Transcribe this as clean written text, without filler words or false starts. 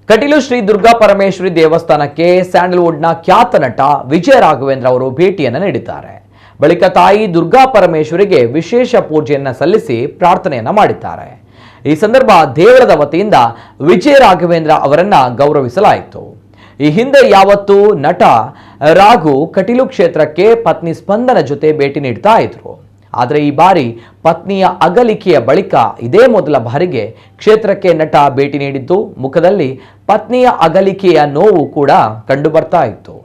ಕಟೀಲು ಶ್ರೀ ದುರ್ಗಾ ಪರಮೇಶ್ವರಿ ದೇವಸ್ಥಾನಕ್ಕೆ ಸ್ಯಾಂಡಲ್ವುಡ್ನ ಖ್ಯಾತ ನಟ ವಿಜಯ ರಾಘವೇಂದ್ರ ಅವರು ಭೇಟಿಯನ್ನು ನೀಡಿದ್ದಾರೆ. ಬಳಿಕ ತಾಯಿ ದುರ್ಗಾ ಪರಮೇಶ್ವರಿಗೆ ವಿಶೇಷ ಪೂಜೆಯನ್ನು ಸಲ್ಲಿಸಿ ಪ್ರಾರ್ಥನೆಯನ್ನ ಮಾಡಿದ್ದಾರೆ. ಈ ಸಂದರ್ಭ ದೇವಳದ ವತಿಯಿಂದ ವಿಜಯ ರಾಘವೇಂದ್ರ ಅವರನ್ನ ಗೌರವಿಸಲಾಯಿತು. ಈ ಹಿಂದೆ ಯಾವತ್ತೂ ನಟ ರಾಘು ಕಟೀಲು ಕ್ಷೇತ್ರಕ್ಕೆ ಪತ್ನಿ ಸ್ಪಂದನ ಜೊತೆ ಭೇಟಿ ನೀಡ್ತಾ ಇದ್ರು. ಆದರೆ ಈ ಬಾರಿ ಪತ್ನಿಯ ಅಗಲಿಕೆಯ ಬಳಿಕ ಇದೇ ಮೊದಲ ಬಾರಿಗೆ ಕ್ಷೇತ್ರಕ್ಕೆ ನಟ ಭೇಟಿ ನೀಡಿದ್ದು, ಮುಖದಲ್ಲಿ ಪತ್ನಿಯ ಅಗಲಿಕೆಯ ನೋವು ಕೂಡ ಕಂಡು ಬರ್ತಾ ಇತ್ತು.